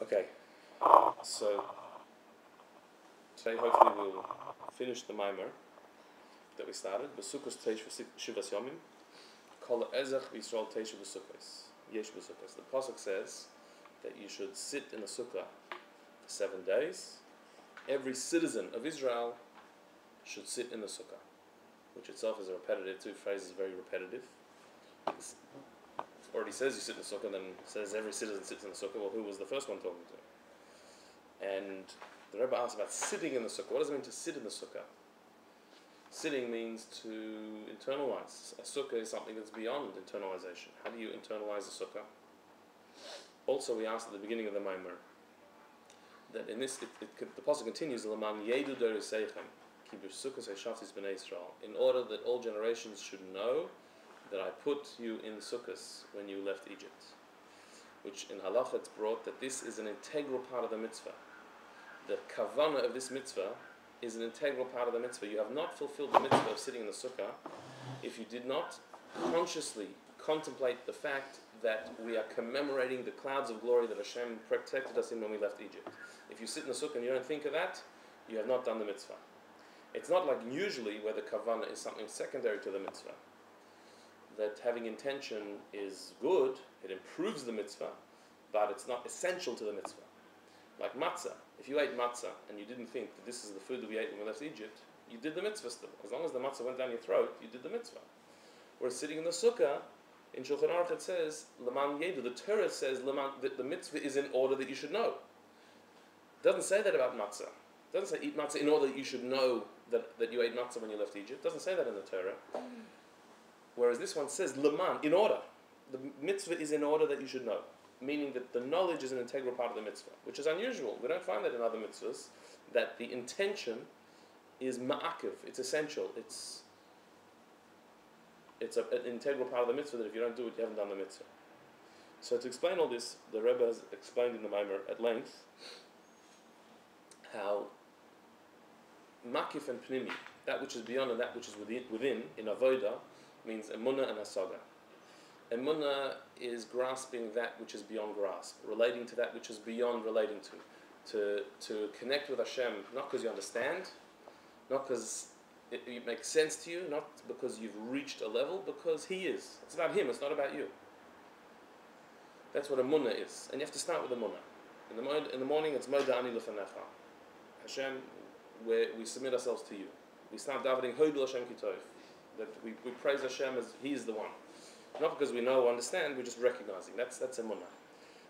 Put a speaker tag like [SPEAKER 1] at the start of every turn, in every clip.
[SPEAKER 1] Okay, so today hopefully we'll finish the maamar that we started. Sukkah's teish v'shivas yomim, kol ezach v'Yisrael teish v'sukkos, yesh v'sukkos. The pasuk says that you should sit in the sukkah for 7 days. Every citizen of Israel should sit in the sukkah, which itself is a repetitive. Two phrases very repetitive. It already says you sit in the sukkah, then it says every citizen sits in the sukkah. Well, who was the first one talking to? And the Rebbe asks about sitting in the sukkah. What does it mean to sit in the sukkah? Sitting means to internalize. A sukkah is something that's beyond internalization. How do you internalize a sukkah? Also, we asked at the beginning of the maamar that in this, the pasuk continues, "L'man yedu doreseichem ki b'sukkos hashaftis b'nei Yisrael," in order that all generations should know that I put you in sukkahs when you left Egypt. Which in halacha it's brought that this is an integral part of the mitzvah. The kavanah of this mitzvah is an integral part of the mitzvah. You have not fulfilled the mitzvah of sitting in the sukkah if you did not consciously contemplate the fact that we are commemorating the clouds of glory that Hashem protected us in when we left Egypt. If you sit in the sukkah and you don't think of that, you have not done the mitzvah. It's not like usually where the kavanah is something secondary to the mitzvah. That having intention is good, it improves the mitzvah, but it's not essential to the mitzvah. Like matzah. If you ate matzah and you didn't think that this is the food that we ate when we left Egypt, you did the mitzvah still. As long as the matzah went down your throat, you did the mitzvah. Whereas sitting in the sukkah, in Shulchan Aruch it says, L'man yedu, the Torah says that the mitzvah is in order that you should know. It doesn't say that about matzah. It doesn't say eat matzah in order that you should know that you ate matzah when you left Egypt. It doesn't say that in the Torah. Whereas this one says, L'man, in order. The mitzvah is in order that you should know. Meaning that the knowledge is an integral part of the mitzvah, which is unusual. We don't find that in other mitzvahs, that the intention is ma'akiv, it's essential, it's an integral part of the mitzvah that if you don't do it, you haven't done the mitzvah. So to explain all this, the Rebbe has explained in the maamar at length how makif and pnimi, that which is beyond and that which is within in avodah, means emunah and hasaga. Emunah is grasping that which is beyond grasp, relating to that which is beyond relating to connect with Hashem, not because you understand, not because it makes sense to you, not because you've reached a level, because He is. It's about Him, it's not about you. That's what emunah is. And you have to start with emunah. In the morning, it's Moda Ani Lefanecha. Hashem, we submit ourselves to you. We start davening, Hodu Hashem Kitov. That we praise Hashem as He is the one. Not because we know or understand, we're just recognizing. That's emunah.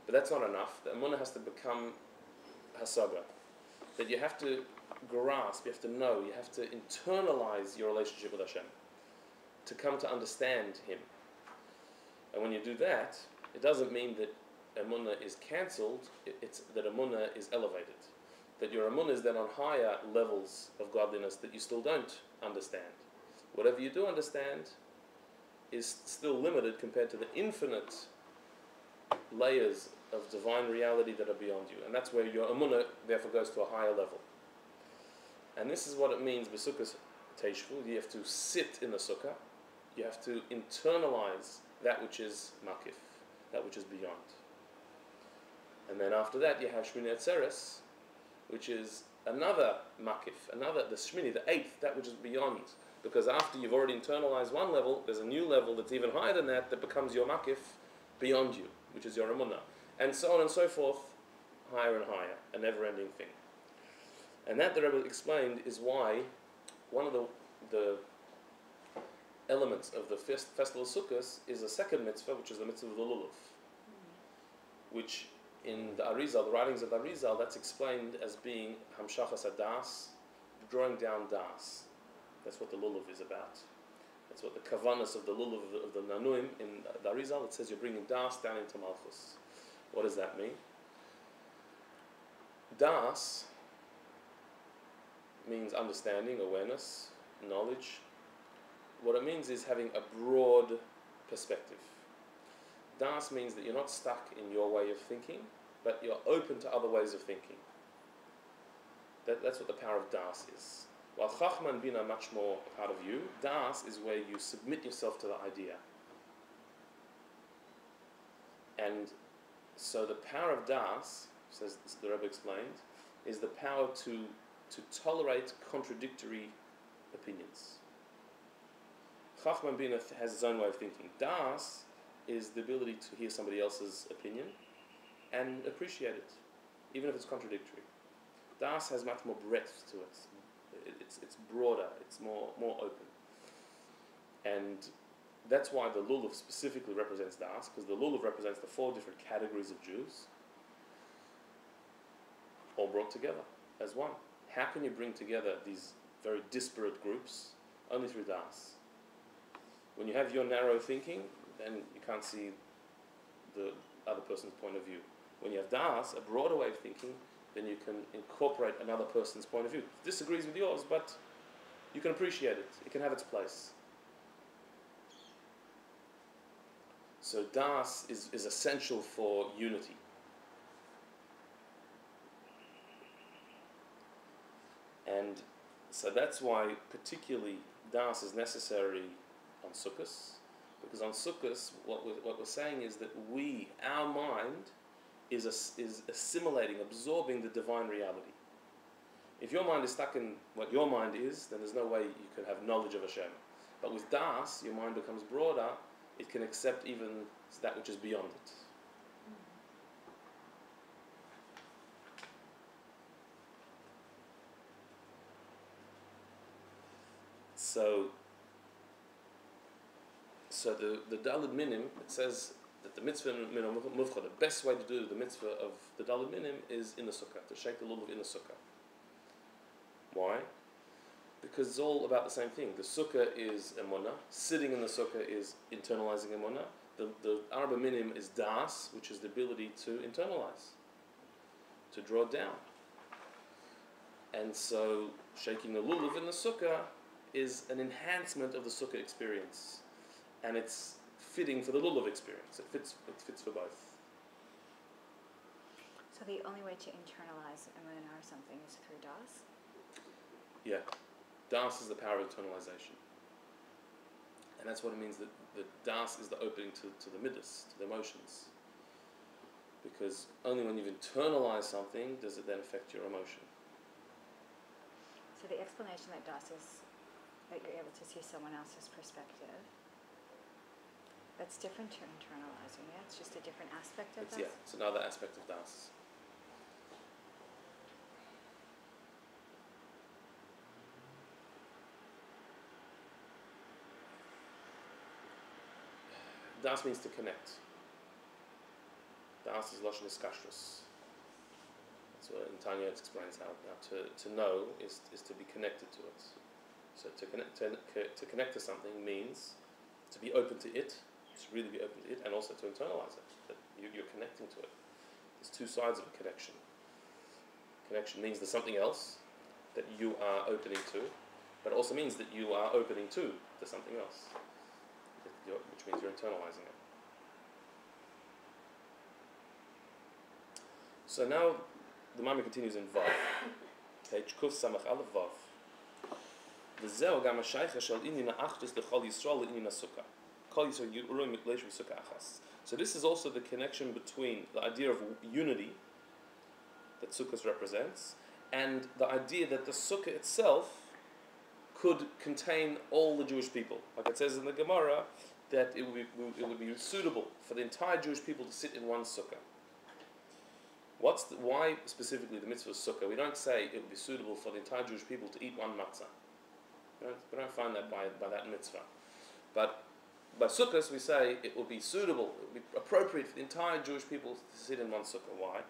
[SPEAKER 1] But that's not enough. The emunah has to become hasaga. That you have to grasp, you have to know, you have to internalize your relationship with Hashem to come to understand Him. And when you do that, it doesn't mean that emunah is cancelled, it's that emunah is elevated. That your emunah is then on higher levels of godliness that you still don't understand. Whatever you do understand is still limited compared to the infinite layers of divine reality that are beyond you. And that's where your emunah therefore goes to a higher level. And this is what it means, b'sukkahs teishvu. You have to sit in the sukkah. You have to internalize that which is makif, that which is beyond. And then after that you have Shmini Atzeres, which is another makif, the Shmini, the eighth, that which is beyond. Because after you've already internalized one level, there's a new level that's even higher than that becomes your makif beyond you, which is your emunah. And so on and so forth, higher and higher, a never-ending thing. And that the Rebbe explained is why one of the elements of the festival of Sukkot is a second mitzvah, which is the mitzvah of the lulav. Which in the Arizal, the writings of the Arizal, that's explained as being hamshachas hadas, drawing down das. That's what the lulav is about. That's what the kavanas of the lulav of the nanuim in the Arizal. It says you're bringing das down into malchus. What does that mean? Das means understanding, awareness, knowledge. What it means is having a broad perspective. Das means that you're not stuck in your way of thinking, but you're open to other ways of thinking. That's what the power of das is. While Chachma and Bina are much more a part of you, Das is where you submit yourself to the idea. And so the power of Das, says the Rebbe explained, is the power to tolerate contradictory opinions. Chachma Bina has its own way of thinking. Das is the ability to hear somebody else's opinion and appreciate it, even if it's contradictory. Das has much more breadth to it. It's broader, it's more open. And that's why the lulav specifically represents Das, because the lulav represents the 4 different categories of Jews, all brought together as one. How can you bring together these very disparate groups? Only through Das. When you have your narrow thinking, then you can't see the other person's point of view. When you have Das, a broader way of thinking, then you can incorporate another person's point of view. It disagrees with yours, but you can appreciate it. It can have its place. So Das is essential for unity. And so that's why particularly Das is necessary on Sukkahs, because on Sukkahs what we're saying is that our mind is assimilating, absorbing the divine reality. If your mind is stuck in what your mind is, then there's no way you can have knowledge of Hashem. But with Das, your mind becomes broader, it can accept even that which is beyond it. So the Daled Minim, it says that the mitzvah minim muvcha, the best way to do the mitzvah of the Daled Minim is in the Sukkah, to shake the lulav in the Sukkah. Why? Because it's all about the same thing. The Sukkah is emunah, sitting in the Sukkah is internalizing emunah. The Arba Minim is Das, which is the ability to internalize, to draw down. And so shaking the lulav in the Sukkah is an enhancement of the Sukkah experience. And it's fitting for the lulav experience. It fits for both.
[SPEAKER 2] So the only way to internalize emunah or something is through Das?
[SPEAKER 1] Yeah. Das is the power of internalization. And that's what it means that Das is the opening to the midas, to the emotions. Because only when you've internalized something does it then affect your emotion.
[SPEAKER 2] So the explanation that Das is that you're able to see someone else's perspective, that's different to internalizing it. It's just a different aspect of Das.
[SPEAKER 1] Yeah, it's another aspect of Das. Das means to connect. Das is Lashon Iskashrus. That's what in Tanya it explains how to know is to be connected to it. So to connect to something means to be open to it, to really be open to it, and also to internalize it. That you're connecting to it. There's 2 sides of a connection. Connection means there's something else that you are opening to, but it also means that you are opening to something else, which means you're internalizing it. So now the maamar continues in Vav. Page Kuf Samach Aleph Vav. V'zeu gam ha'shaycha shel inyan ha'achdus l'chol Yisrael l'inyan ha'sukkah. Kol Yisrael yu'urim mikleish v'sukkah achas. So this is also the connection between the idea of unity that Sukkah represents and the idea that the Sukkah itself could contain all the Jewish people. Like it says in the Gemara, that it would be suitable for the entire Jewish people to sit in one Sukkah. Why specifically the mitzvah of Sukkah? We don't say it would be suitable for the entire Jewish people to eat one matzah. We don't find that by that mitzvah. But by Sukkahs we say it will be suitable, it will be appropriate for the entire Jewish people to sit in one Sukkah. Why?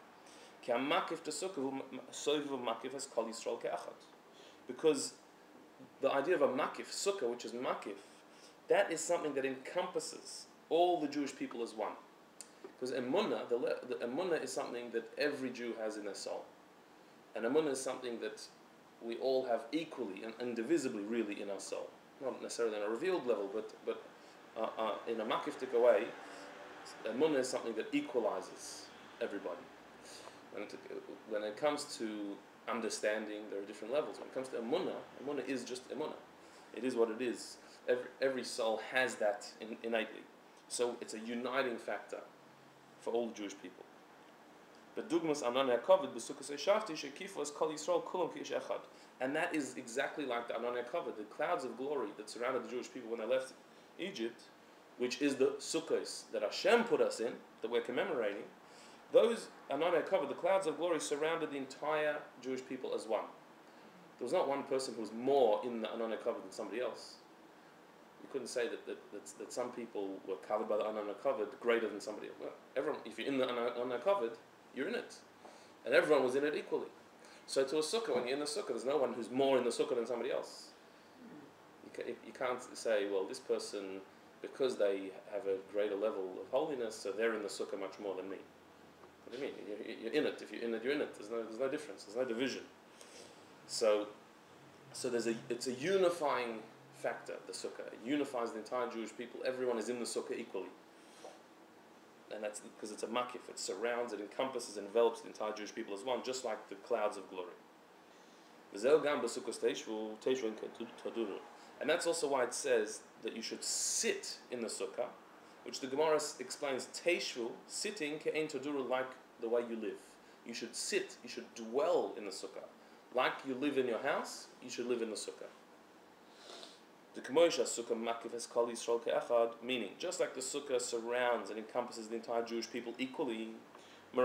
[SPEAKER 1] Because the idea of a makif, Sukkah, which is makif, that is something that encompasses all the Jewish people as one. Because emunah, the emunah is something that every Jew has in their soul. And emunah is something that we all have equally and indivisibly really in our soul. Not necessarily on a revealed level, but in a makiftic way, emunah is something that equalizes everybody. When it comes to understanding, there are different levels. When it comes to emunah is just emunah. It is what it is. Every soul has that innately. So it's a uniting factor for all the Jewish people. Bedugmas anan ha'kavod b'sukkos eishavti shekifos kol Yisrael kulon ki'ish echad. And that is exactly like the anan ha'kavod, the clouds of glory that surrounded the Jewish people when they left Egypt, which is the sukkos that Hashem put us in, that we're commemorating. Those anan ha'kavod, the clouds of glory, surrounded the entire Jewish people as one. There was not one person who was more in the anan ha'kavod than somebody else. You couldn't say that some people were covered by the anan ha'kavod greater than somebody else. Well, everyone, if you're in the anan ha'kavod, you're in it. And everyone was in it equally. So to a sukkah, when you're in the sukkah, there's no one who's more in the sukkah than somebody else. You can't say, well, this person, because they have a greater level of holiness, so they're in the sukkah much more than me. What do you mean? You're in it. If you're in it, you're in it. There's no difference. There's no division. So it's a unifying factor, the sukkah. It unifies the entire Jewish people. Everyone is in the sukkah equally. And that's because it's a makif. It surrounds, it encompasses, envelops the entire Jewish people as one, just like the clouds of glory. And that's also why it says that you should sit in the sukkah, which the Gemara explains, teishvu, sitting, ke'ein toduru, like the way you live. You should sit, you should dwell in the sukkah. Like you live in your house, you should live in the sukkah. The K'moisha Sukkah Makif es Kol Yisrael Ke'echad, meaning, just like the Sukkah surrounds and encompasses the entire Jewish people equally, from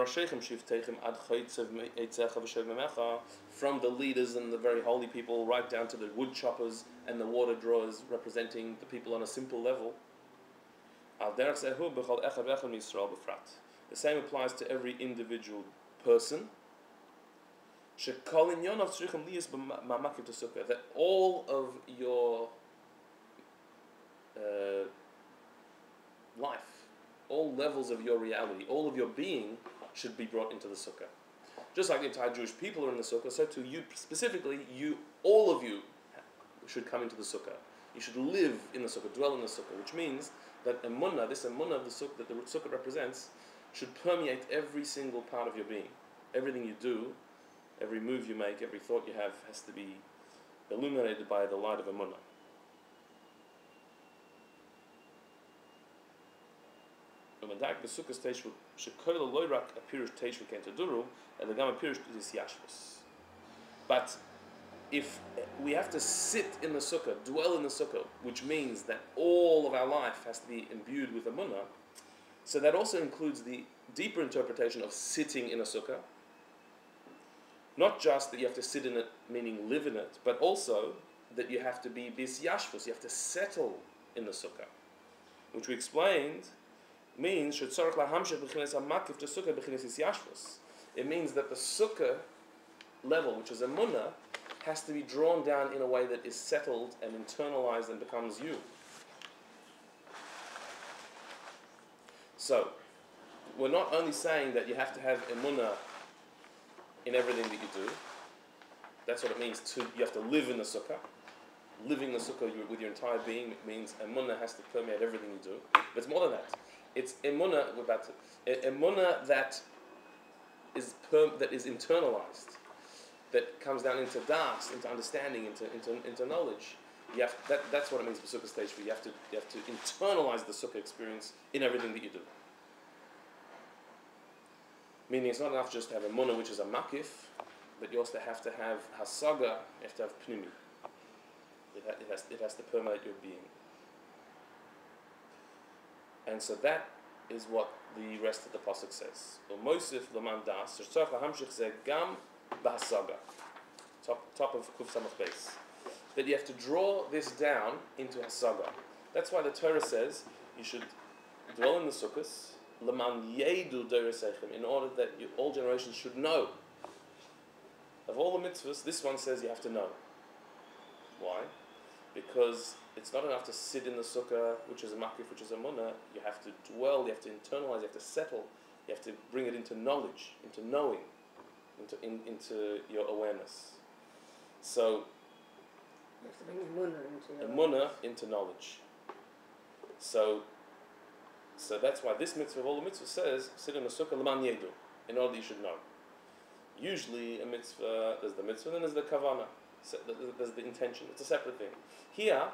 [SPEAKER 1] the leaders and the very holy people right down to the wood choppers and the water drawers representing the people on a simple level. The same applies to every individual person. That all of your life, all levels of your reality, all of your being should be brought into the sukkah. Just like the entire Jewish people are in the sukkah, so too you specifically, all of you should come into the sukkah. You should live in the sukkah, dwell in the sukkah, which means that this emunah of the sukkah, that the sukkah represents, should permeate every single part of your being. Everything you do, every move you make, every thought you have has to be illuminated by the light of emunah. But if we have to sit in the sukkah, dwell in the sukkah, which means that all of our life has to be imbued with emunah, so that also includes the deeper interpretation of sitting in a sukkah. Not just that you have to sit in it, meaning live in it, but also that you have to be bisyashvus, you have to settle in the sukkah, which we explained means it means that the sukkah level, which is emunah, has to be drawn down in a way that is settled and internalized and becomes you. So, we're not only saying that you have to have emunah in everything that you do. That's what it means you have to live in the sukkah. Living the sukkah with your entire being means emunah has to permeate everything you do. But it's more than that. It's emunah emunah that is internalized, that comes down into das, into understanding, into knowledge. That's what it means for sukkah stage. You have to internalize the sukkah experience in everything that you do. Meaning it's not enough just to have emunah, which is a makif, but you also have to have hasaga. You have to have pnimi. It has to permeate your being. And so that is what the rest of the pasuk says. Umosif l'man das, shetzarach lahamshich ze gam b'hasaga. Top of Kuf Samach base. That you have to draw this down into hasaga. That's why the Torah says you should dwell in the sukkahs, l'man yedu deresechem, in order that all generations should know. Of all the mitzvahs, this one says you have to know. Why? Because it's not enough to sit in the sukkah, which is a makif, which is a munah. You have to dwell, you have to internalize, you have to settle, you have to bring it into knowledge, into knowing, into your awareness. So,
[SPEAKER 3] you have to bring
[SPEAKER 1] emunah into knowledge. So that's why this mitzvah of all the mitzvahs says, sit in the sukkah l'man yedu, in order that you should know. Usually a mitzvah, there's the mitzvah, and then there's the kavanah. So there's the intention. It's a separate thing. Here,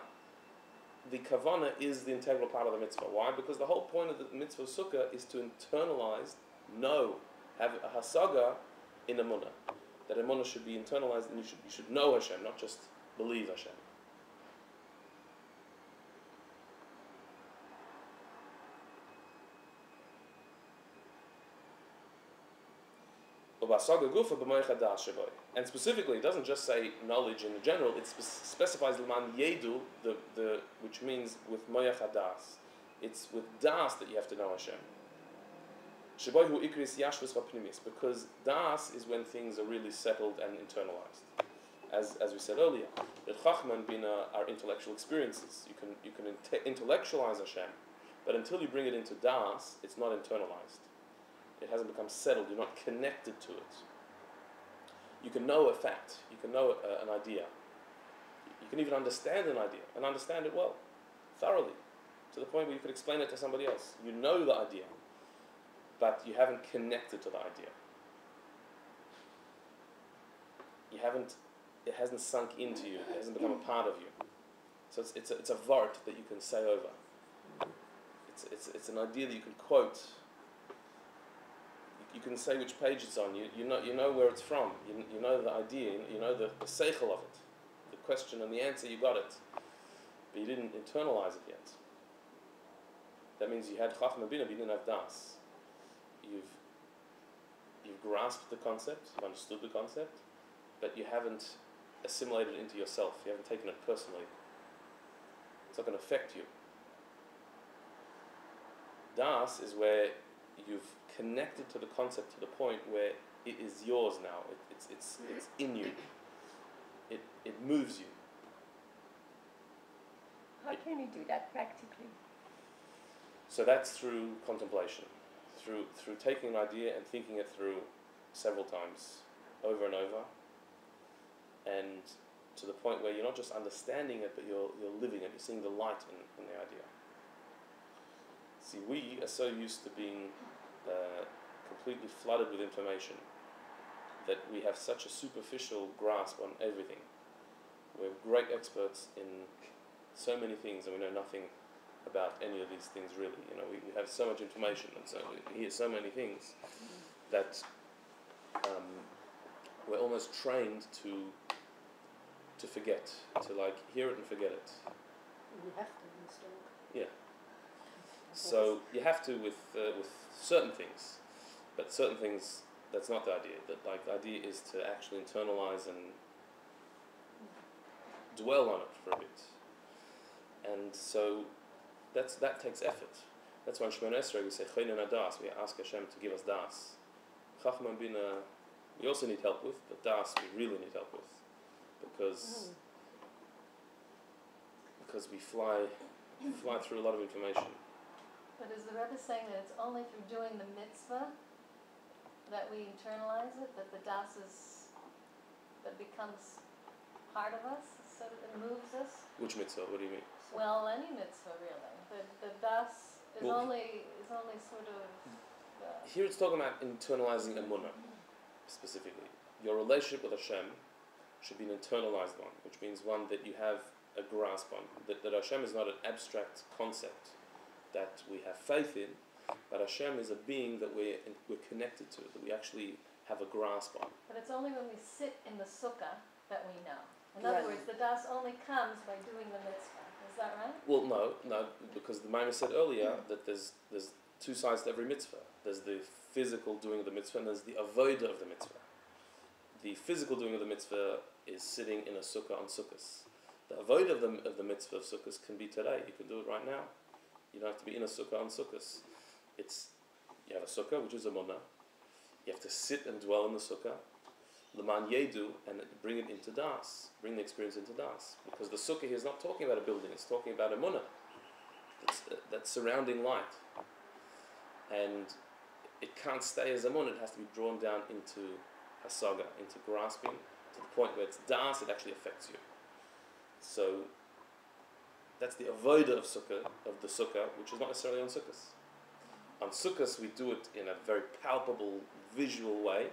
[SPEAKER 1] the kavanah is the integral part of the mitzvah. Why? Because the whole point of the mitzvah of sukkah is to internalize, know have a hasaga in emunah. That emunah should be internalized, and you should know Hashem, not just believe Hashem. And specifically, it doesn't just say knowledge in general, it specifies l'man yedu, which means with moyach hadas. It's with das that you have to know Hashem. Because das is when things are really settled and internalized. As we said earlier, that chachma and bina are intellectual experiences. You can intellectualize Hashem, but until you bring it into das, it's not internalized. It hasn't become settled. You're not connected to it. You can know a fact. You can know an idea. You can even understand an idea and understand it well, thoroughly, to the point where you could explain it to somebody else. You know the idea, but you haven't connected to the idea. It hasn't sunk into you. It hasn't become a part of you. So it's a vart that you can say over. It's an idea that you can quote. You can say which page it's on. You know where it's from. You know the idea. You know the seichel of it, the question and the answer. You got it, but you didn't internalize it yet. That means you had chachma bina, but you didn't have das. You've grasped the concept. You've understood the concept, but you haven't assimilated it into yourself. You haven't taken it personally. It's not going to affect you. Das is where you've connected to the concept to the point where it is yours now. It's in you. It moves you.
[SPEAKER 3] How can you do that practically?
[SPEAKER 1] So that's through contemplation, through taking an idea and thinking it through several times, over and over, and to the point where you're not just understanding it, but you're living it. You're seeing the light in the idea. See, we are so used to being completely flooded with information that we have such a superficial grasp on everything. We're great experts in so many things, and we know nothing about any of these things really. We have so much information, and so we hear so many things that we're almost trained to forget, to hear it and forget it.
[SPEAKER 3] You have to understand.
[SPEAKER 1] Yeah. So you have to with certain things, but certain things, that's not the idea. The idea is to actually internalize and dwell on it for a bit. And so that takes effort. That's why in Shemona Esrei we say Chayna Das. We ask Hashem to give us das. Chachma and Bina we also need help with, but das we really need help with, because we fly through a lot of information.
[SPEAKER 4] But is the Rebbe saying that it's only through doing the mitzvah that we internalize it, that the das that becomes part of us, so that it moves us?
[SPEAKER 1] Which mitzvah? What do you mean?
[SPEAKER 4] Well, any mitzvah really. The das is only sort of.
[SPEAKER 1] Here it's talking about internalizing emunah specifically. Your relationship with Hashem should be an internalized one, which means one that you have a grasp on. That Hashem is not an abstract concept that we have faith in, but Hashem is a being that we're connected to, that we actually have a grasp on.
[SPEAKER 4] But it's only when we sit in the sukkah that we know. In other words, the das only comes by doing the mitzvah. Is that right?
[SPEAKER 1] Well, no, because the maamar said earlier that there's two sides to every mitzvah. There's the physical doing of the mitzvah, and there's the avodah of the mitzvah. The physical doing of the mitzvah is sitting in a sukkah on sukkahs. The avodah of the mitzvah of sukkahs can be today. You can do it right now. You don't have to be in a sukkah on sukkahs. You have a sukkah, which is a munah. You have to sit and dwell in the sukkah, l'man yedu, and bring it into das, bring the experience into das. Because the sukkah here is not talking about a building; it's talking about a munah. That surrounding light, and it can't stay as a munah. It has to be drawn down into hasaga, into grasping, to the point where it's das. It actually affects you. So that's the avodah of the sukkah, which is not necessarily on sukkahs. On sukkahs, we do it in a very palpable, visual way,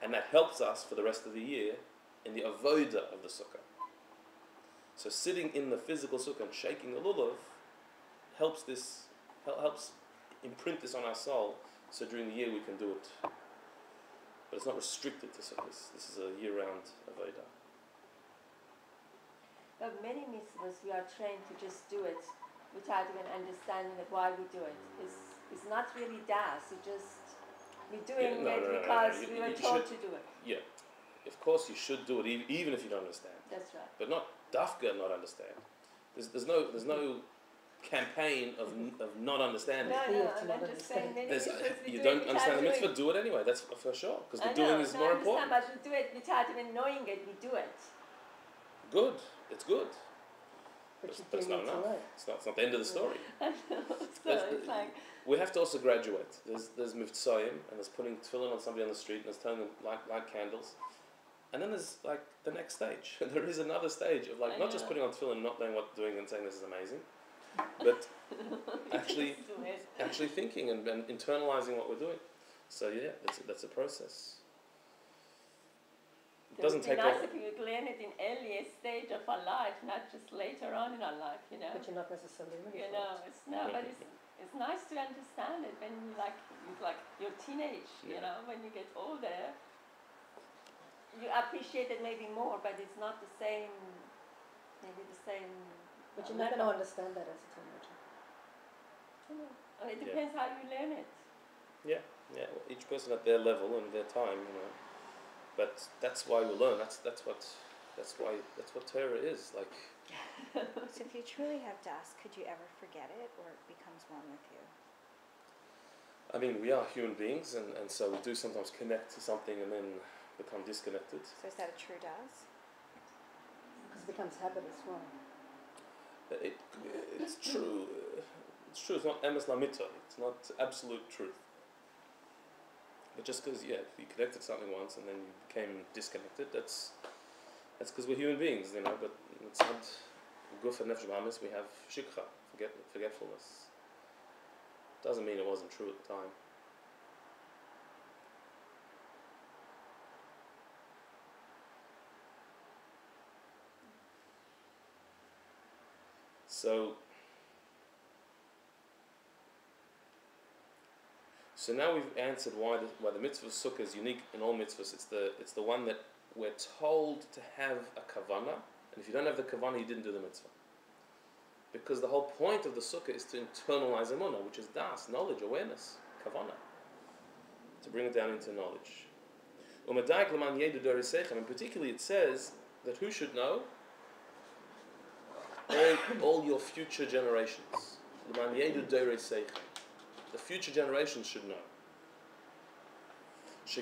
[SPEAKER 1] and that helps us for the rest of the year in the avodah of the sukkah. So sitting in the physical sukkah and shaking the lulav helps imprint this on our soul, so during the year we can do it But it's not restricted to Sukkot. This is a year-round avodah.
[SPEAKER 3] But many mitzvahs we are trained to just do it without even understanding that why we do it. It's not really das. We're doing it because we were told to do it.
[SPEAKER 1] Yeah, of course you should do it even if you don't understand.
[SPEAKER 3] That's right.
[SPEAKER 1] But not dafka not understand. There's no campaign of not understanding.
[SPEAKER 3] No, I'm just saying many mitzvahs we
[SPEAKER 1] You
[SPEAKER 3] do
[SPEAKER 1] don't
[SPEAKER 3] it
[SPEAKER 1] understand the
[SPEAKER 3] without
[SPEAKER 1] mitzvah, do it anyway. That's for sure, because the
[SPEAKER 3] I
[SPEAKER 1] doing
[SPEAKER 3] know,
[SPEAKER 1] is
[SPEAKER 3] no,
[SPEAKER 1] more
[SPEAKER 3] I understand,
[SPEAKER 1] important.
[SPEAKER 3] but we do it without even knowing it. We do it.
[SPEAKER 1] Good, it's good.
[SPEAKER 5] But
[SPEAKER 1] But it's not enough. It's not the end of the story.
[SPEAKER 3] I know. So it's like,
[SPEAKER 1] We have to also graduate. There's mivtzoyim, and there's putting tefillin on somebody on the street, and there's telling them light candles. And then there's like the next stage. There is another stage of like not just putting on tefillin, not knowing what doing and saying this is amazing, but actually thinking and internalizing what we're doing. So yeah, that's a process. It doesn't take
[SPEAKER 3] it would be nice
[SPEAKER 1] off.
[SPEAKER 3] if we would learn it in earliest stage of our life, not just later on in our life, you know.
[SPEAKER 5] But you're not necessarily ready
[SPEAKER 3] You
[SPEAKER 5] for
[SPEAKER 3] know,
[SPEAKER 5] it.
[SPEAKER 3] it's no, but it's nice to understand it when you're teenage, you know, when you get older. You appreciate it maybe more, but it's not the same. Maybe the same.
[SPEAKER 5] But you're not going to understand that as a teenager.
[SPEAKER 3] It depends how you learn it.
[SPEAKER 1] Yeah. Well, each person at their level and their time, you know. But that's why we learn. That's what Torah is like.
[SPEAKER 2] So if you truly have das, could you ever forget it, or it becomes one with you?
[SPEAKER 1] I mean, we are human beings, and so we do sometimes connect to something and then become disconnected.
[SPEAKER 2] So is that a true das?
[SPEAKER 5] Because it becomes habit as well.
[SPEAKER 1] It's true. It's true. It's not emes lamita. It's not absolute truth. But just because you connected to something once and then you became disconnected, that's because we're human beings, you know. But it's not guf and nefesh b'hamis. We have shikha, forgetfulness. Doesn't mean it wasn't true at the time. So now we've answered why the mitzvah of Sukkah is unique in all mitzvahs. It's the one that we're told to have a kavanah, and if you don't have the kavanah, you didn't do the mitzvah. Because the whole point of the Sukkah is to internalize emunah, which is das, knowledge, awareness, kavanah, to bring it down into knowledge. And particularly it says that who should know? All your future generations. The future generations should know. The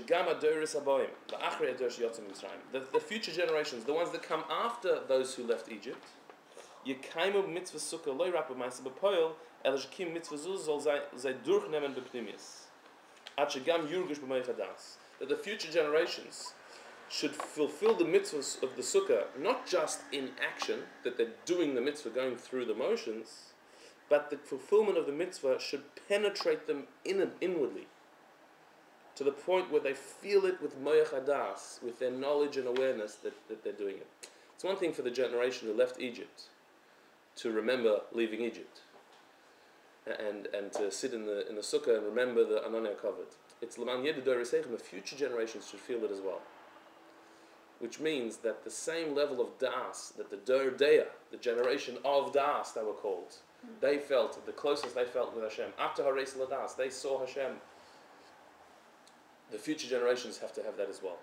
[SPEAKER 1] future generations, the ones that come after those who left Egypt, that the future generations should fulfill the mitzvahs of the Sukkah, not just in action, that they're doing the mitzvah, going through the motions, but the fulfillment of the mitzvah should penetrate them inwardly, to the point where they feel it with moyach hadas, with their knowledge and awareness that they're doing it. It's one thing for the generation who left Egypt to remember leaving Egypt, and to sit in the Sukkah and remember the Ananya covered. It's l'man yedu dorei seichem, the future generations should feel it as well. Which means that the same level of das, that the Dor Deya, the generation of das they were called, they felt, the closest they felt with Hashem. After Hareis Ladas, they saw Hashem. The future generations have to have that as well.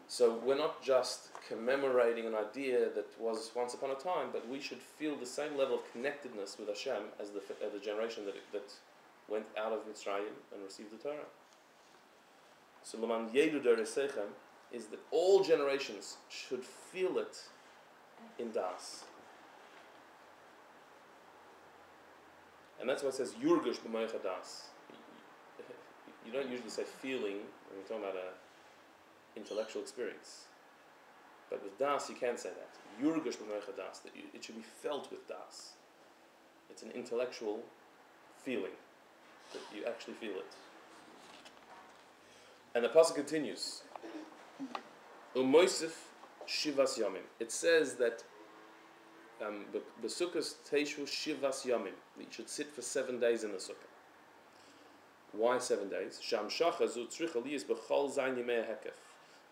[SPEAKER 1] So we're not just commemorating an idea that was once upon a time, but we should feel the same level of connectedness with Hashem as the generation that went out of Mitzrayim and received the Torah. So L'man Yedu Dorei Seichem is that all generations should feel it in das. And that's why it says Yurgush b'moich hadas. You don't usually say feeling when you're talking about an intellectual experience. But with das you can say that. Yurgush b'moich hadas, that it should be felt with das. It's an intellectual feeling, that you actually feel it. And the pasuk continues. Umoisif shivas yamim. It says that B'sukkos teishu shivas yamim. You should sit for 7 days in the sukkah. Why 7 days?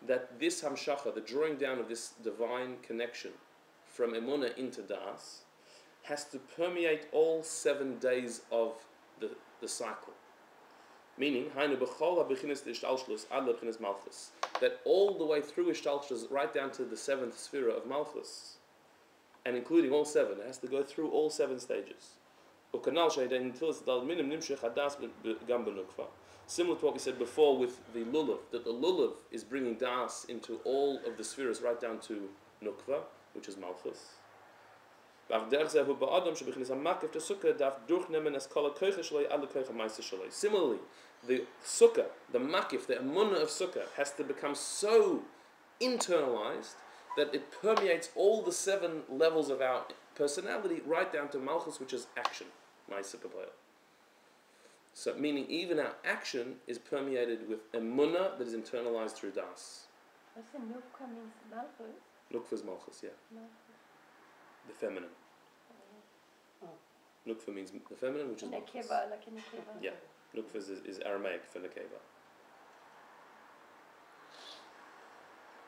[SPEAKER 1] That this hamshacha, the drawing down of this divine connection from emunah into das, has to permeate all 7 days of the cycle. Meaning, that all the way through Ishtalshus, right down to the 7th sphere of Malchus, and including all 7, it has to go through all 7 stages. Similar to what we said before with the lulav, that the lulav is bringing das into all of the spheres right down to nukva, which is Malchus. Similarly, the sukkah, the makif, the emunah of sukkah has to become so internalized that it permeates all the 7 levels of our personality right down to Malchus, which is action. So meaning even our action is permeated with emunah that is internalized through das.
[SPEAKER 3] What's the nukva means? Malchus?
[SPEAKER 1] Nukva is Malchus, yeah. The feminine. Nukva means the feminine, which is Malchus.
[SPEAKER 3] Nekeva, like a nekeva.
[SPEAKER 1] Yeah. Nukva is Aramaic for nekeva.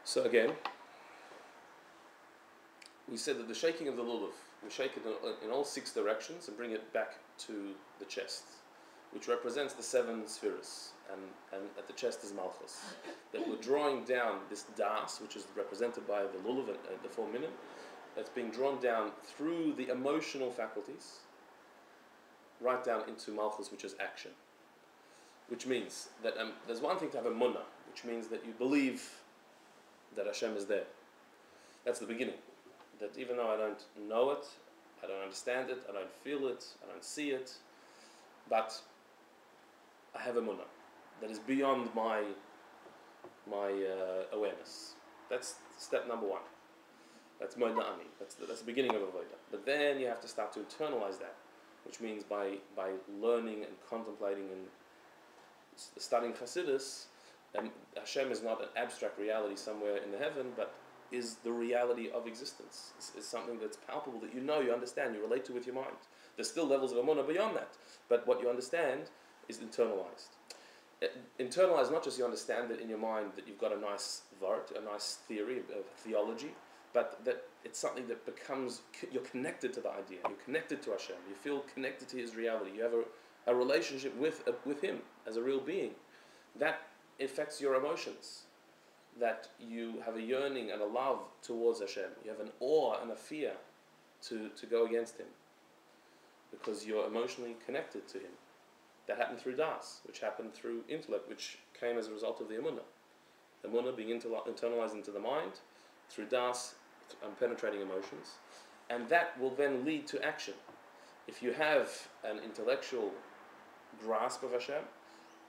[SPEAKER 1] So again, we said that the shaking of the lulav, we shake it in all 6 directions and bring it back to the chest, which represents the 7 spheres, and at the chest is Malchus. That we're drawing down this das, which is represented by the lulav and the 4 minim, that's being drawn down through the emotional faculties, right down into Malchus, which is action. Which means that there's one thing to have a munah, which means that you believe that Hashem is there. That's the beginning. That even though I don't know it, I don't understand it, I don't feel it, I don't see it, but I have a munah that is beyond my awareness. That's step number 1. That's moeda'ani. That's the beginning of avodah. But then you have to start to internalize that, which means by learning and contemplating and studying Chassidus, Hashem is not an abstract reality somewhere in the heaven, but is the reality of existence. It's something that's palpable, that you understand, you relate to with your mind. There's still levels of emunah beyond that, but what you understand is internalized. Internalized, not just you understand it in your mind that you've got a nice vart, a nice theory, a theology, but that it's something that becomes, you're connected to the idea, you're connected to Hashem, you feel connected to His reality, you have a relationship with Him as a real being. That affects your emotions, that you have a yearning and a love towards Hashem, you have an awe and a fear to go against Him, because you're emotionally connected to Him. That happened through das, which happened through intellect, which came as a result of the emunah. The emunah being internalized into the mind, through das, penetrating emotions, and that will then lead to action. If you have an intellectual grasp of Hashem,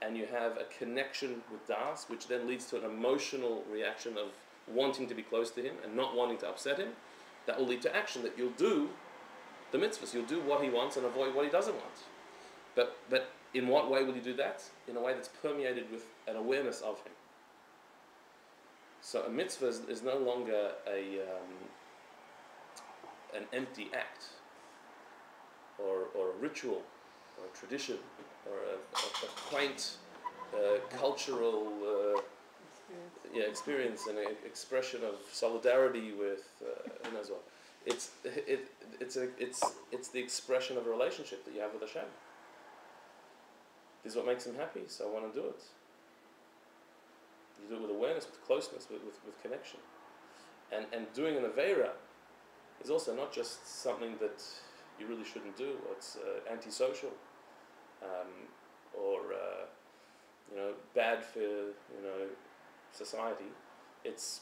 [SPEAKER 1] and you have a connection with das, which then leads to an emotional reaction of wanting to be close to Him and not wanting to upset Him, that will lead to action, that you'll do the mitzvahs, you'll do what He wants and avoid what He doesn't want. But in what way will you do that? In a way that's permeated with an awareness of Him. So a mitzvah is no longer an empty act, or a ritual, or a tradition, or a quaint cultural experience and an expression of solidarity with who knows what. It's the expression of a relationship that you have with Hashem. This is what makes Him happy, so I want to do it. You do it with awareness, with closeness, with connection. And doing an Aveira is also not just something that you really shouldn't do, or it's antisocial, or bad for society. It's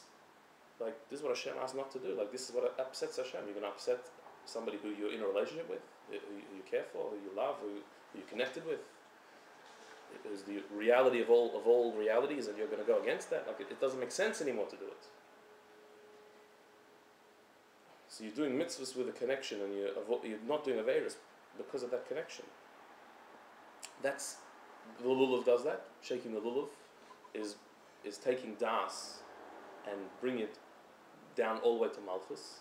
[SPEAKER 1] like, this is what Hashem asked not to do. Like, this is what upsets Hashem. You're going to upset somebody who you're in a relationship with, who you care for, who you love, who you're connected with. It is the reality of all realities, and you're going to go against that. Like, it doesn't make sense anymore to do it. So you're doing mitzvahs with a connection, and you're not doing aveiros because of that connection. That's the lulav does that. Shaking the lulav is taking das and bring it down all the way to Malchus.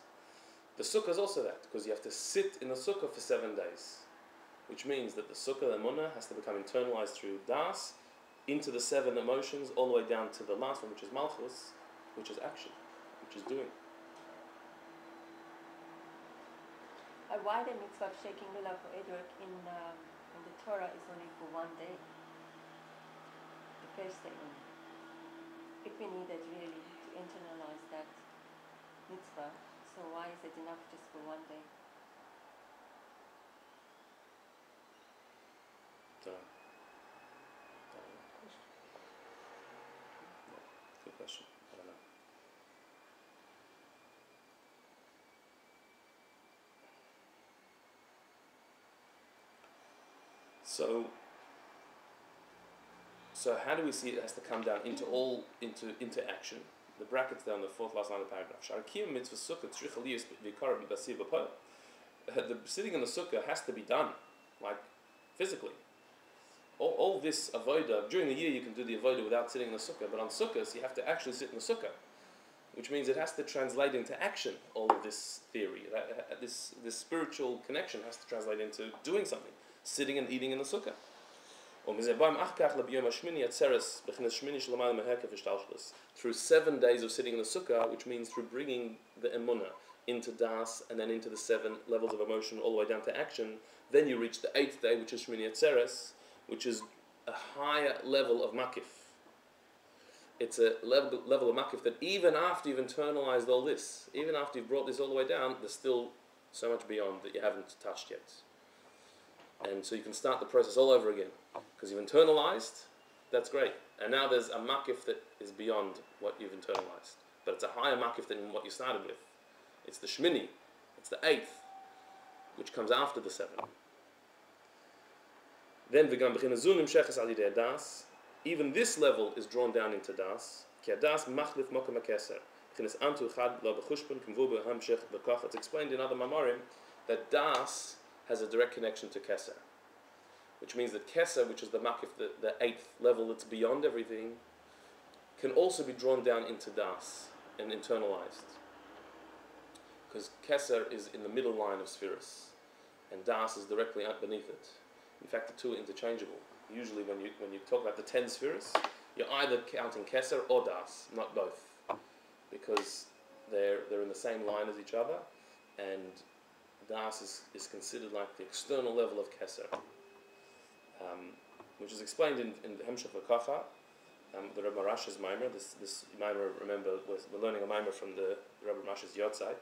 [SPEAKER 1] The sukkah is also that, because you have to sit in the sukkah for 7 days, which means that the Sukkah, the Emunah, has to become internalized through Das, into the 7 emotions, all the way down to the last one, which is Malchus, which is action, which is doing.
[SPEAKER 3] Why the mitzvah of shaking lulav or edrek in the Torah is only for one day? The first day only. If we needed really to internalize that mitzvah, so why is it enough just for one day?
[SPEAKER 1] Good question. I don't know. So how do we see it has to come down into action? The brackets down the 4th last line of the paragraph. The sitting in the sukkah has to be done, like physically. All this avodah, during the year you can do the avodah without sitting in the sukkah, but on sukkahs you have to actually sit in the sukkah, which means it has to translate into action, all of this theory. This spiritual connection has to translate into doing something, sitting and eating in the sukkah. Through 7 days of sitting in the sukkah, which means through bringing the emunah into das and then into the 7 levels of emotion all the way down to action, then you reach the 8th day, which is Shmini Atzeres, which is a higher level of makif. It's a level of makif that even after you've internalized all this, even after you've brought this all the way down, there's still so much beyond that you haven't touched yet. And so you can start the process all over again. Because you've internalized, that's great. And now there's a makif that is beyond what you've internalized. But it's a higher makif than what you started with. It's the Shmini, it's the 8th, which comes after the 7. Then even this level is drawn down into das. It's explained in other maamarim that das has a direct connection to keser, which means that keser, which is the makif, the 8th level that's beyond everything, can also be drawn down into das and internalized. Because keser is in the middle line of spheres, and das is directly beneath it. In fact, the two are interchangeable. Usually when you talk about the 10 spheres, you're either counting keser or das, not both, because they're in the same line as each other, and das is considered like the external level of keser, which is explained in the Hemshech V'Kacha, the Rebbe Rash's maamar. This maamar, remember, we're learning a maamar from the Rebbe Rash's Yotzeit.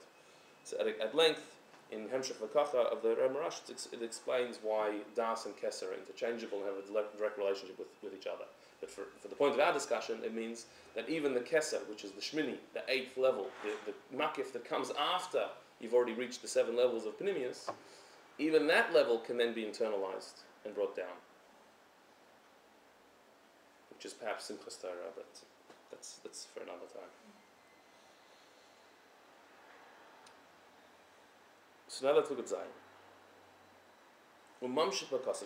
[SPEAKER 1] So at length, in Hemshech V'Kacha of the Rebbe Rash, it explains why das and keser are interchangeable and have a direct relationship with each other. But for the point of our discussion, it means that even the keser, which is the shmini, the 8th level, the makif that comes after you've already reached the 7 levels of Pnimius, even that level can then be internalized and brought down. Which is perhaps Simchas Torah, but that's for another time. So now let's look at Zayin.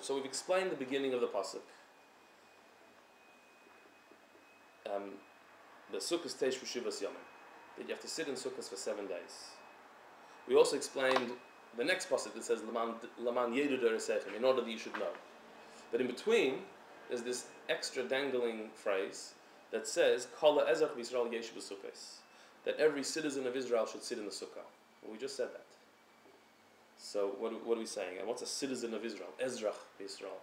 [SPEAKER 1] So we've explained the beginning of the pasuk. The Sukkah's Teish Shuvas Yomim, that you have to sit in Sukkahs for 7 days. We also explained the next pasuk that says Laman Yedu Deresechem, in order that you should know. But in between, there's this extra dangling phrase that says Kol Ezach B'Yisrael Yesh B'Sukkos, that every citizen of Israel should sit in the Sukkah. Well, we just said that. So what are we saying? And what's a citizen of Israel? Ezrach B'Yisrael.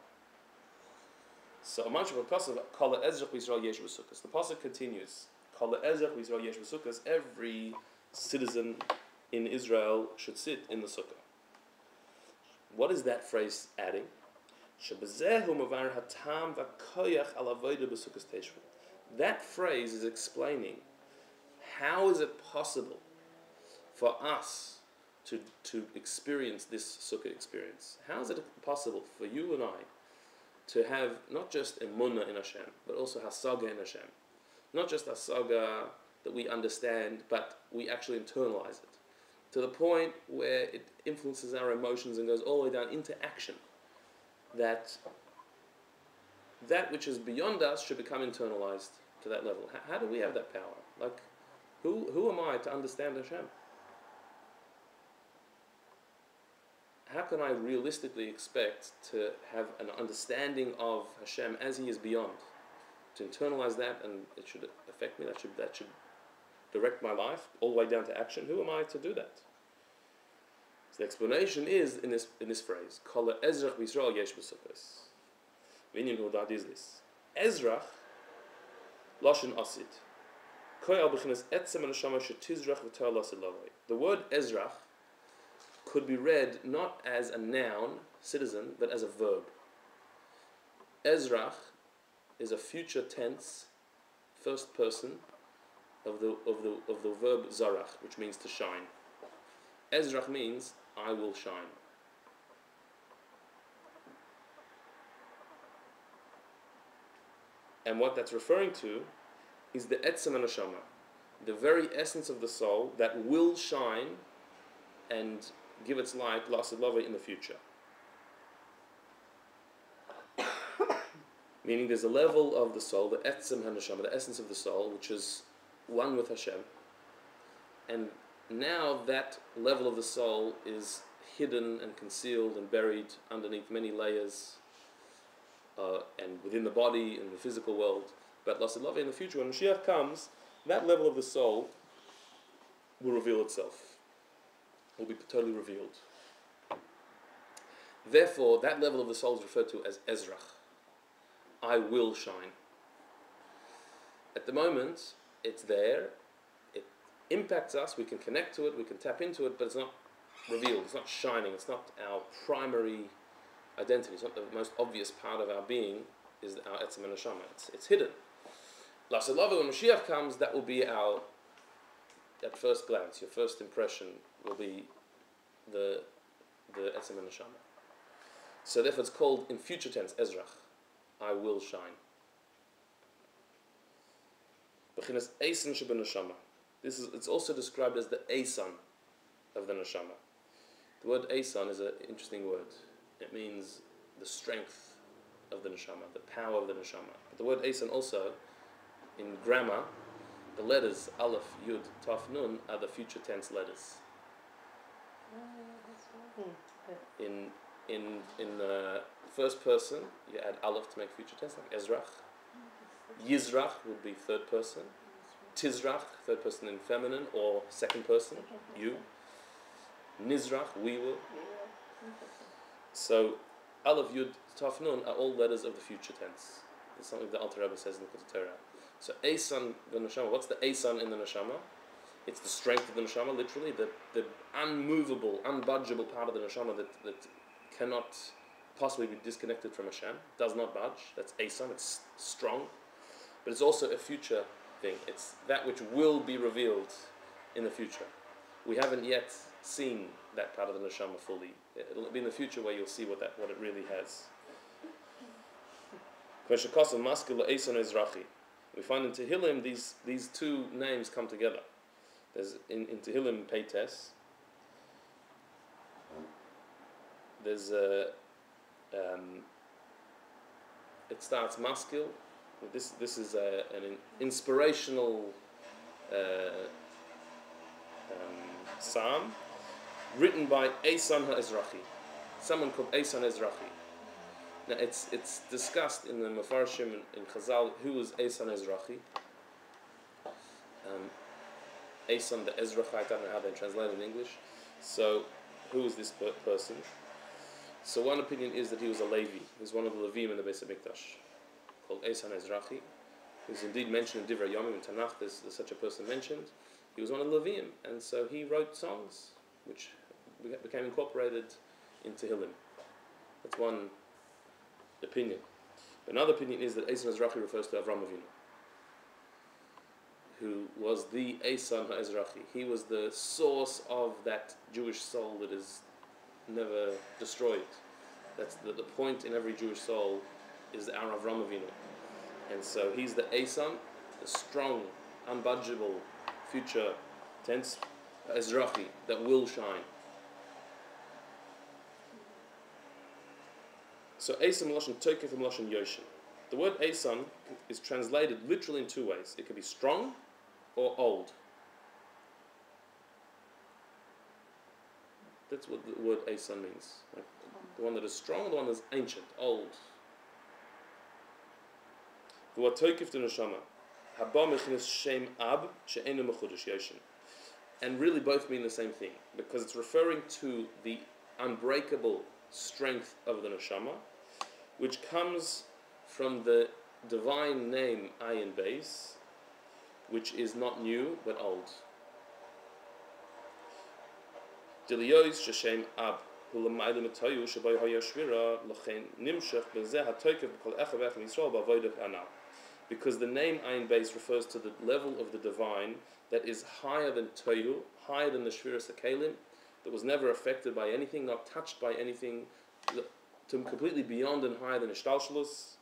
[SPEAKER 1] So a bunch of pasuk Kol Ezrach B'Yisrael Yesh B'Sukkos. The pasuk continues. Kol Ezrach B'Yisrael Yesh B'Sukkos. Every citizen in Israel should sit in the sukkah. What is that phrase adding? That phrase is explaining how is it possible for us to experience this sukkah experience. How is it possible for you and I to have not just emunah in Hashem, but also hasaga in Hashem? Not just hasaga that we understand, but we actually internalize it to the point where it influences our emotions and goes all the way down into action. That which is beyond us should become internalized to that level. How do we have that power? Like, who am I to understand Hashem? how can I realistically expect to have an understanding of Hashem as He is beyond? To internalize that, and it should affect me, that should direct my life all the way down to action. Who am I to do that? So the explanation is in this phrase, Kol Ezrach B'Yisrael Yesh B'Sukkos. V'inyan hu dad is this. Ezrach, Lashon Asid. Koyal b'chinas etzem haneshama shetizrach v'tar lasid lavoi. The word Ezrach could be read not as a noun, citizen, but as a verb. Ezrach is a future tense, first person of the verb zarach, which means to shine. Ezrach means I will shine. And what that's referring to is the etzem haneshama, the very essence of the soul that will shine and give its light, lasid lavoi, in the future. Meaning there's a level of the soul, the etzem haneshama, the essence of the soul, which is one with Hashem. And now that level of the soul is hidden and concealed and buried underneath many layers, and within the body and the physical world. But lasid lavoi, in the future, when Mashiach comes, that level of the soul will reveal itself, will be totally revealed. Therefore, that level of the soul is referred to as Ezrach. I will shine. At the moment, it's there, it impacts us, we can connect to it, we can tap into it, but it's not revealed, it's not shining, it's not our primary identity, it's not the most obvious part of our being, is our etzem haneshama. It's hidden. Lasid lavoi, when Mashiach comes, that will be at first glance, your first impression will be the etzem haneshama. So therefore it's called in future tense, Ezrach. I will shine. B'chinas eisan shebeneshama. It's also described as the eisan of the neshama. The word eisan is an interesting word. It means the strength of the neshama, the power of the neshama. But the word eisan also, in grammar, the letters Aleph, Yud, Taf, Nun are the future tense letters. In first person, you add Aleph to make future tense, like Ezrach. Yizrach would be third person. Tizrach, third person in feminine, or second person, you. Nizrach, we will. So, Aleph, Yud, Taf, Nun are all letters of the future tense. It's something the Alter Rebbe says in the Torah. So, Eisan, the neshama, what's the Eisan in the neshama? It's the strength of the neshama, literally, the unmovable, unbudgeable part of the neshama that cannot possibly be disconnected from Hashem, does not budge. That's Eisan, it's strong. But it's also a future thing. It's that which will be revealed in the future. We haven't yet seen that part of the neshama fully. It'll be in the future where you'll see what it really has. We find in Tehillim these two names come together. There's in Tehillim Peites. There's it starts maskil. This is an inspirational psalm written by Eisan HaEzrachi, someone called Eisan Ezrachi. Now it's discussed in the Mefarshim in Chazal who is Eisan Ezrachi. Eisan the Ezrachi, I don't know how they translate it in English. So who is this person? So one opinion is that he was a Levi. He was one of the Levim in the Beis HaMikdash, called Eisan Ezrachi. He's indeed mentioned in Divrei Yomim in Tanakh. There's such a person mentioned. He was one of the Levim, and so he wrote songs which became incorporated into Tehillim. That's one opinion. Another opinion is that Eisan Ezrachi refers to Avram Avinu, who was the Eisan HaEzrachi. He was the source of that Jewish soul that is never destroyed. That's the point in every Jewish soul is our Avram Avinu. And so he's the Eisan, the strong, unbudgeable, future tense Ezrachi that will shine. So Eisan Meloshin Tokef and Meloshin Yoshin. The word Eisan is translated literally in two ways. It can be strong or old. That's what the word Eisan means. Like the one that is strong, the one that is ancient, old. What toikif the neshama? Haba mechinas shem ab she'enu mechudesh yoshin. And really both mean the same thing, because it's referring to the unbreakable strength of the neshama, which comes from the divine name Ayin Beis, which is not new but old. Diliyos sheshem ab hulamaylim etoyu shaboy hayashvira lochen nimshach bezeh hatoikev b'kol echa v'echa Yisrael b'avodah anah. Because the name Ayin Beis refers to the level of the divine that is higher than Tohu, higher than the Shviras HaKelim, that was never affected by anything, not touched by anything, to completely beyond and higher than Ishtalshalus.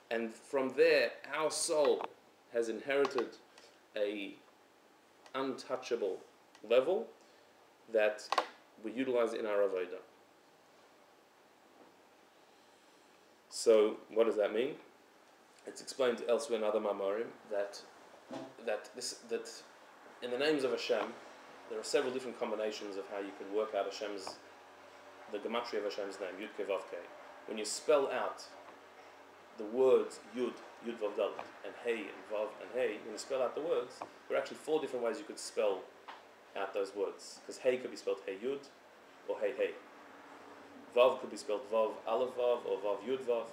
[SPEAKER 1] And from there, our soul has inherited a untouchable level that we utilize in our Avodah. So, what does that mean? It's explained elsewhere in other maamarim that in the names of Hashem, there are several different combinations of how you can work out the gematria of Hashem's name, Yud Ke Vav Ke. When you spell out the words Yud Vav Dalet, and Hey and Vav and Hey, when you spell out the words, there are actually 4 different ways you could spell out those words. Because Hey could be spelled Hey Yud, or Hey Hey. Vav could be spelled Vav Aleph Vav, or Vav Yud Vav.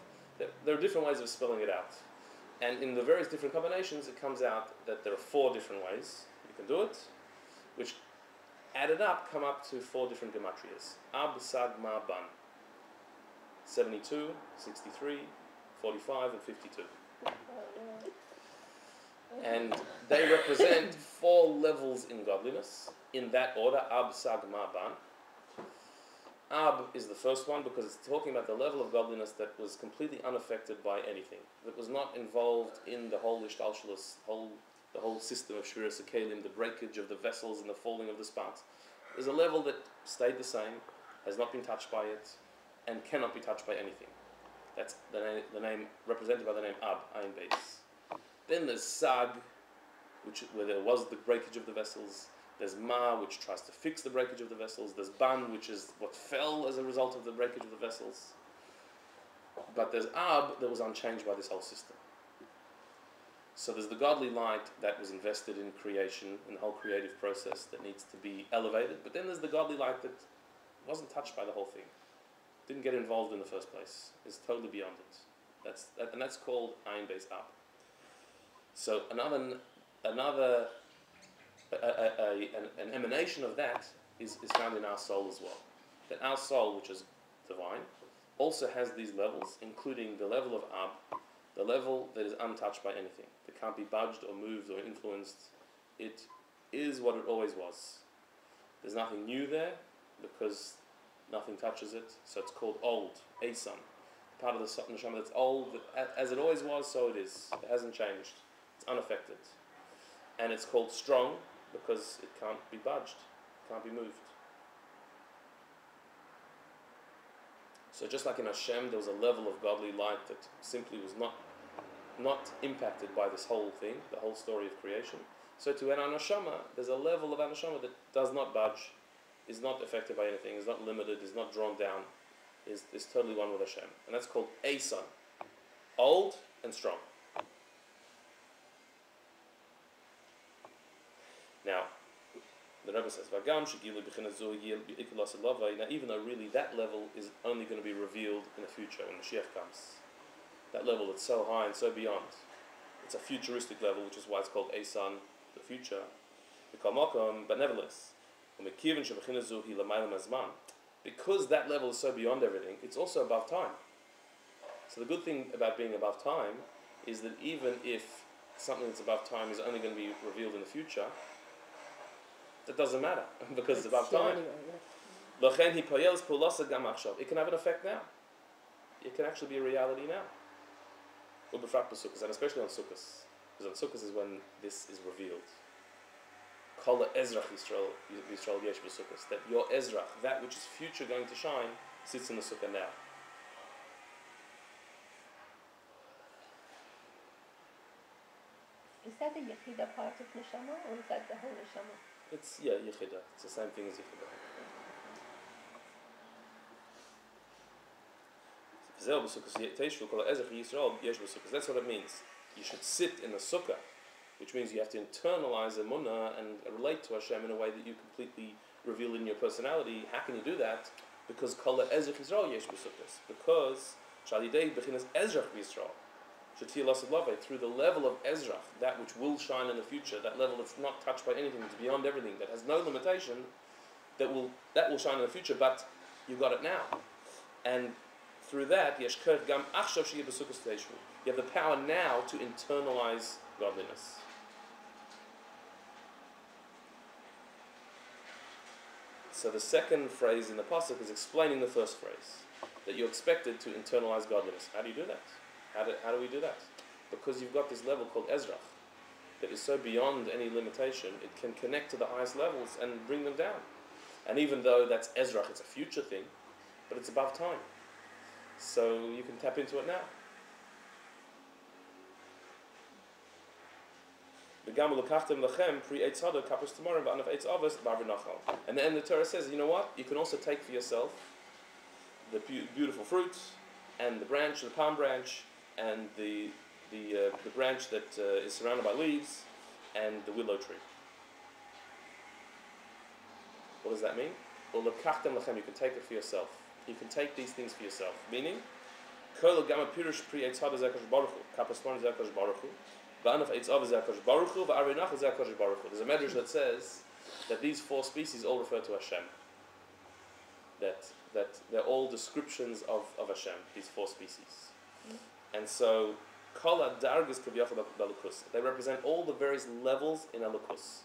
[SPEAKER 1] There are different ways of spelling it out. And in the various different combinations, it comes out that there are 4 different ways you can do it, which added up come up to 4 different gematrias. Ab, Sag, Ma, Ban. 72, 63, 45, and 52. And they represent 4 levels in godliness, in that order, Ab, Sag, Ma, Ban. Ab is the first one because it's talking about the level of godliness that was completely unaffected by anything, that was not involved in the whole ishtalshalus, the whole system of Shviras HaKelim, the breakage of the vessels and the falling of the sparks. There's a level that stayed the same, has not been touched by it, and cannot be touched by anything. That's the name represented by the name Ab, Ayin Beis. Then there's Sag, where there was the breakage of the vessels. There's Ma, which tries to fix the breakage of the vessels. There's Ban, which is what fell as a result of the breakage of the vessels. But there's Ab that was unchanged by this whole system. So there's the godly light that was invested in creation and the whole creative process that needs to be elevated. But then there's the godly light that wasn't touched by the whole thing. Didn't get involved in the first place. Is totally beyond it. That's called Ayin Beis Ab. So an emanation of that is found in our soul as well. That our soul, which is divine, also has these levels, including the level of Ab, the level that is untouched by anything, that can't be budged or moved or influenced. It is what it always was. There's nothing new there because nothing touches it, so it's called old, Eisan. Part of the neshama that's old, that as it always was, so it is. It hasn't changed. It's unaffected. And it's called strong because it can't be budged, can't be moved. So just like in Hashem, there was a level of godly light that simply was not impacted by this whole thing, the whole story of creation. So to an Anashama, there's a level of Anashama that does not budge, is not affected by anything, is not limited, is not drawn down, is totally one with Hashem. And that's called Eisan, old and strong. Now, the Rebbe says, now even though really that level is only going to be revealed in the future when Mashiach comes, that level that's so high and so beyond, it's a futuristic level, which is why it's called Eisan, the future. But nevertheless, because that level is so beyond everything, it's also above time. So the good thing about being above time is that even if something that's above time is only going to be revealed in the future, that doesn't matter because it's above time. Anyway, it can have an effect now. It can actually be a reality now. And especially on Sukkah. Because on Sukkah is when this is revealed. Kol Ezrach Yisrael Yesh B'Sukkah. That your Ezrach, that which is future going to shine, sits in the Sukkah now.
[SPEAKER 3] Is that the Yechida part of Neshama, or is that the whole Neshama?
[SPEAKER 1] It's Yechida. It's the same thing as Yechida. That's what it means. You should sit in the sukkah, which means you have to internalize emunah and relate to Hashem in a way that you completely reveal in your personality. How can you do that? Because kol ezrach Yisrael yesh b'sukkos. Because shalidei bechinas ezrach b'Yisrael. Through the level of ezrach, that which will shine in the future, that level that's not touched by anything, it's beyond everything, that has no limitation, that will shine in the future, but you got it now. And through that, you have the power now to internalize godliness. So the second phrase in the pasuk is explaining the first phrase, that you're expected to internalize godliness. How do you do that? How do we do that? Because you've got this level called ezrach that is so beyond any limitation, it can connect to the highest levels and bring them down. And even though that's ezrach, it's a future thing, but it's above time. So you can tap into it now. And then the Torah says, you know what? You can also take for yourself the beautiful fruit and the branch, the palm branch, and the branch that is surrounded by leaves, and the willow tree. What does that mean? Well, you can take it for yourself. You can take these things for yourself. Meaning, there's a medrash that says that these four species all refer to Hashem. That they're all descriptions of Hashem, these four species. And so, they represent all the various levels in Elokus.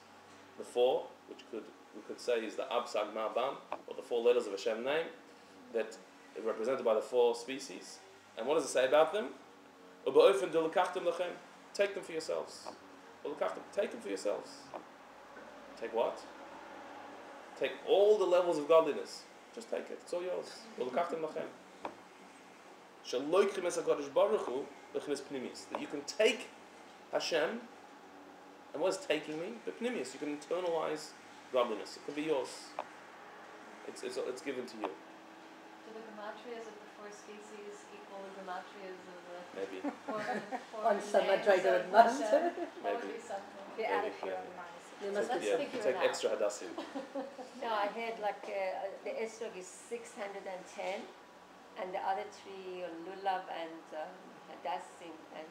[SPEAKER 1] The four, which we could say is the Ab, Sag, Ma, Bam, or the four letters of Hashem's name, that are represented by the four species. And what does it say about them? Take them for yourselves. Take them for yourselves. Take what? Take all the levels of godliness. Just take it. It's all yours. That you can take Hashem, and what does taking mean? B'pnimius. You can internalize godliness. It can be yours. It's given to you.
[SPEAKER 4] Do the gematrias of the four species equal the gematrias of the
[SPEAKER 1] Maybe.
[SPEAKER 5] On some Madrigal and Master.
[SPEAKER 1] Maybe.
[SPEAKER 2] You add a few on the minus.
[SPEAKER 4] Let's figure
[SPEAKER 1] take
[SPEAKER 4] it out.
[SPEAKER 1] extra hadassim.
[SPEAKER 3] No, I heard like the esrog is 610, and the other three, lulav and hadassim and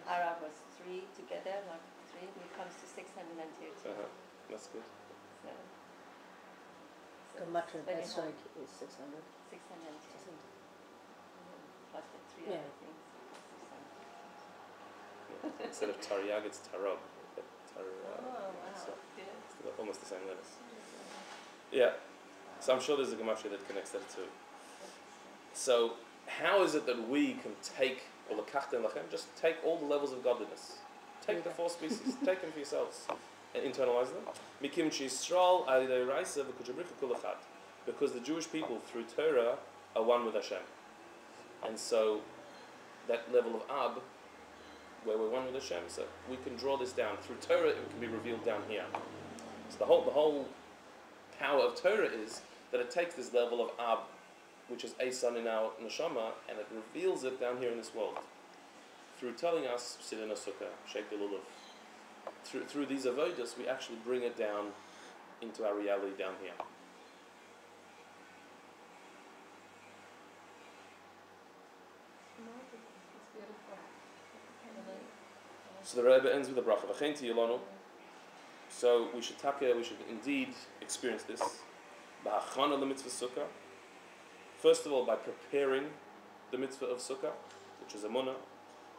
[SPEAKER 3] Arab was 3 together, like 3, it comes to 630.
[SPEAKER 1] That's good.
[SPEAKER 3] So,
[SPEAKER 5] The Matra
[SPEAKER 3] very
[SPEAKER 5] Esrog
[SPEAKER 3] high.
[SPEAKER 5] is 600.
[SPEAKER 3] 610. Plus the 3
[SPEAKER 5] Yeah.
[SPEAKER 3] other things.
[SPEAKER 1] Instead of Taryag, it's Tarog.
[SPEAKER 4] Oh, wow.
[SPEAKER 1] So
[SPEAKER 4] Good.
[SPEAKER 1] it's almost the same letters. Yeah. So I'm sure there's a gematria that connects that too. So how is it that we can take, or just take all the levels of godliness? Take the four species, take them for yourselves, and internalize them. Because the Jewish people, through Torah, are one with Hashem. And so that level of Ab, where we're one with Hashem, so we can draw this down. Through Torah, it can be revealed down here. So the whole power of Torah is that it takes this level of Ab, which is Eisan in our neshama, and it reveals it down here in this world. Through telling us, sit in a sukkah, shake the lulav. Through these avodas, we actually bring it down into our reality down here.
[SPEAKER 4] It's beautiful.
[SPEAKER 1] So the Rebbe ends with a bracha. V'chein tiyilonu. So we should indeed experience this. B'hachana l'mitzvah sukkah. First of all, by preparing the mitzvah of sukkah, which is emunah.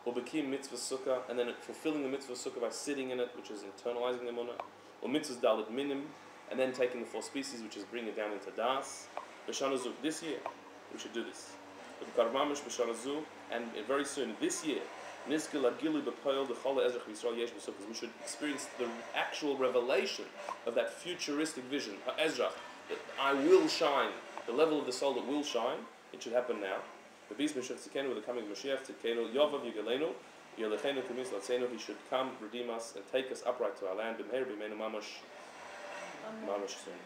[SPEAKER 1] U'bekim mitzvah sukkah, and then fulfilling the mitzvah sukkah by sitting in it, which is internalizing the emunah. U'mitzvah dalit minim, and then taking the four species, which is bringing it down into das. B'shana zu. This year, we should do this. And very soon, this year, we should experience the actual revelation of that futuristic vision, ha'ezrach, that I will shine, the level of the soul that will shine. It should happen now. With the coming of Mashiach, he should come, redeem us, and take us upright to our land. Mamash soon.